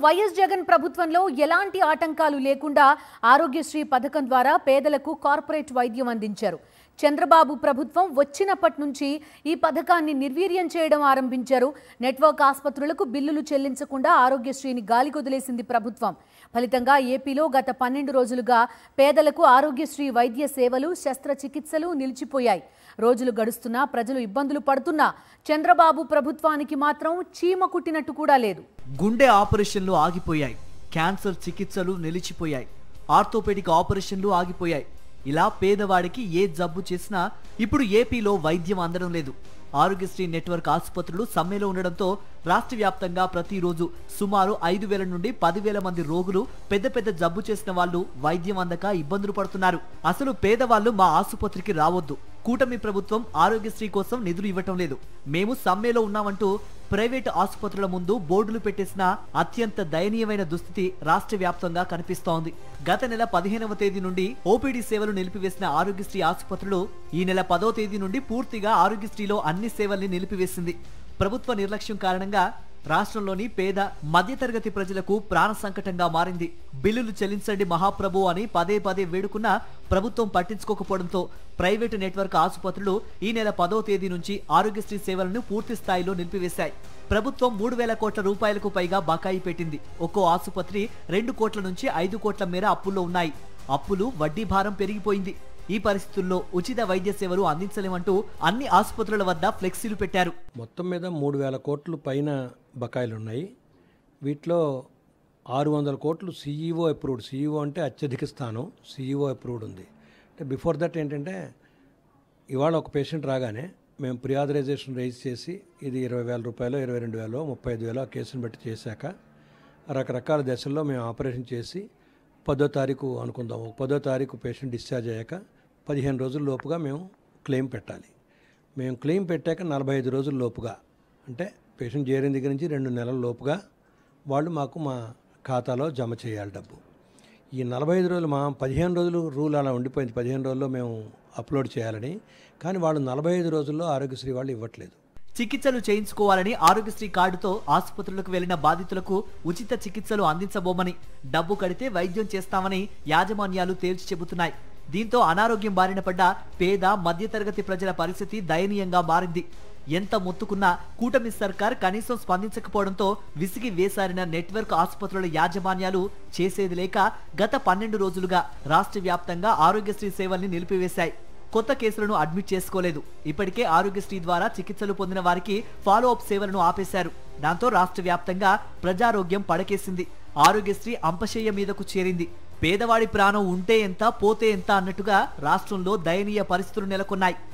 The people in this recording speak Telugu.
వైఎస్ జగన్ ప్రభుత్వంలో ఎలాంటి ఆటంకాలు లేకుండా ఆరోగ్యశ్రీ పథకం ద్వారా పేదలకు కార్పొరేట్ వైద్యం అందించారు. చంద్రబాబు ప్రభుత్వం వచ్చినప్పటి నుంచి ఈ పథకాన్ని నిర్వీర్యం చేయడం ఆరంభించారు. నెట్వర్క్ ఆసుపత్రులకు బిల్లులు చెల్లించకుండా ఆరోగ్యశ్రీని గాలికొదిలేసింది ప్రభుత్వం. ఫలితంగా ఏపీలో గత 12 రోజులుగా పేదలకు ఆరోగ్యశ్రీ వైద్య సేవలు, శస్త్రచికిత్సలు నిలిచిపోయాయి. రోజులు గడుస్తున్నా ప్రజలు ఇబ్బందులు పడుతున్నా చంద్రబాబు ప్రభుత్వానికి మాత్రం చీమ కుట్టినట్టు కూడా లేదు. గుండె ఆపరేషన్లు ఆగిపోయాయి, క్యాన్సర్ చికిత్సలు నిలిచిపోయాయి, ఆర్థోపెడిక్ ఆపరేషన్లు ఆగిపోయాయి. ఇలా పేదవాడికి ఏ జబ్బు చేసినా ఇప్పుడు ఏపీలో వైద్యం అందడం లేదు. ఆరోగ్యశ్రీ నెట్వర్క్ ఆసుపత్రులు సమ్మెలో ఉండడంతో రాష్ట్ర వ్యాప్తంగా ప్రతిరోజు సుమారు 5,000 నుండి 10,000 మంది రోగులు పెద్ద జబ్బు చేసిన వాళ్ళు వైద్యం అందక ఇబ్బందులు పడుతున్నారు. అసలు పేదవాళ్ళు మా ఆసుపత్రికి రావద్దు, కూటమి ప్రభుత్వం ఆరోగ్యశ్రీ కోసం నిధులు ఇవ్వటం లేదు, మేము సమ్మెలో ఉన్నామంటూ ప్రైవేటు ఆసుపత్రుల ముందు బోర్డులు పెట్టేసిన అత్యంత దయనీయమైన దుస్థితి రాష్ట్ర వ్యాప్తంగా కనిపిస్తోంది. గత నెల 15వ తేదీ నుండి ఓపీడీ సేవలు నిలిపివేసిన ఆరోగ్యశ్రీ ఆసుపత్రులు ఈ నెల 10వ తేదీ నుండి పూర్తిగా ఆరోగ్యశ్రీలో అన్ని సేవల్ని నిలిపివేసింది. ప్రభుత్వ నిర్లక్ష్యం కారణంగా రాష్ట్రంలోని పేద మధ్యతరగతి ప్రజలకు ప్రాణ సంకటంగా మారింది. బిల్లులు చెల్లించండి మహాప్రభు అని పదే వేడుకున్నా ప్రభుత్వం పట్టించుకోకపోవడంతో ప్రైవేటు నెట్వర్క్ ఆసుపత్రులు ఈ నెల 10వ తేదీ నుంచి ఆరోగ్యశ్రీ సేవలను పూర్తి స్థాయిలో నిలిపివేశాయి. ప్రభుత్వం 3,000 కోట్ల రూపాయలకు పైగా బకాయి పెట్టింది. ఒక్కో ఆసుపత్రి 2 కోట్ల నుంచి 5 కోట్ల మేర అప్పుల్లో ఉన్నాయి. అప్పులు, వడ్డీ భారం పెరిగిపోయింది. ఈ పరిస్థితుల్లో ఉచిత వైద్య సేవలు అందించలేమంటూ అన్ని ఆసుపత్రుల వద్ద ఫ్లెక్సీలు పెట్టారు. మొత్తం మీద 3,000 కోట్లు పైన బకాయిలు ఉన్నాయి. వీటిలో 600 కోట్లు సీఈఓ అప్రూవ్డ్. సీఈఓ అంటే అత్యధిక స్థానం, సీఈఓ అప్రూవ్డ్ ఉంది. అంటే బిఫోర్ దట్ ఏంటంటే ఇవాళ ఒక పేషెంట్ రాగానే మేము ప్రీ ఆథరైజేషన్ రైజ్ చేసి ఇది 20,000 రూపాయలు, 22,000, 35,000 ఆ కేసును బట్టి చేశాక రకరకాల దశల్లో మేము ఆపరేషన్ చేసి 10వ తారీఖు అనుకుందాం, 10వ తారీఖు పేషెంట్ డిశ్చార్జ్ అయ్యాక 15 రోజుల లోపుగా మేము క్లెయిమ్ పెట్టాలి. మేము క్లెయిమ్ పెట్టాక 45 రోజుల లోపుగా, అంటే పేషెంట్ చేరిన దగ్గర నుంచి 2 నెలల లోపుగా వాళ్ళు మాకు మా ఖాతాలో జమ చేయాలి డబ్బు. ఈ 45 రోజులు, మా 15 రోజులు రూల్ అలా ఉండిపోయింది. 15 రోజుల్లో మేము అప్లోడ్ చేయాలని, కానీ వాళ్ళు 45 రోజుల్లో ఆరోగ్యశ్రీ వాళ్ళు ఇవ్వట్లేదు. చికిత్సలు చేయించుకోవాలని ఆరోగ్యశ్రీ కార్డుతో ఆసుపత్రులకు వెళ్లిన బాధితులకు ఉచిత చికిత్సలు అందించబోమని, డబ్బు కడితే వైద్యం చేస్తామని యాజమాన్యాలు తేల్చి చెబుతున్నాయి. దీంతో అనారోగ్యం బారిన పడ్డ పేద మధ్యతరగతి ప్రజల పరిస్థితి దయనీయంగా మారింది. ఎంత మొత్తుకున్నా కూటమి సర్కార్ కనీసం స్పందించకపోవడంతో విసిగి వేసారిన నెట్వర్క్ ఆసుపత్రుల యాజమాన్యాలు చేసేది లేక గత 12 రోజులుగా రాష్ట్ర వ్యాప్తంగా ఆరోగ్యశ్రీ సేవల్ని నిలిపివేశాయి. కొత్త కేసులను అడ్మిట్ చేసుకోలేదు. ఇప్పటికే ఆరోగ్యశ్రీ ద్వారా చికిత్సలు పొందిన వారికి ఫాలో అప్ సేవలను ఆపేశారు. దాంతో రాష్ట్ర వ్యాప్తంగా ప్రజారోగ్యం పడకేసింది. ఆరోగ్యశ్రీ అంపశయ్య మీదకు చేరింది. పేదవాడి ప్రాణం ఉంటే ఎంత, పోతే ఎంత అన్నట్టుగా రాష్ట్రంలో దయనీయ పరిస్థితులు నెలకొన్నాయి.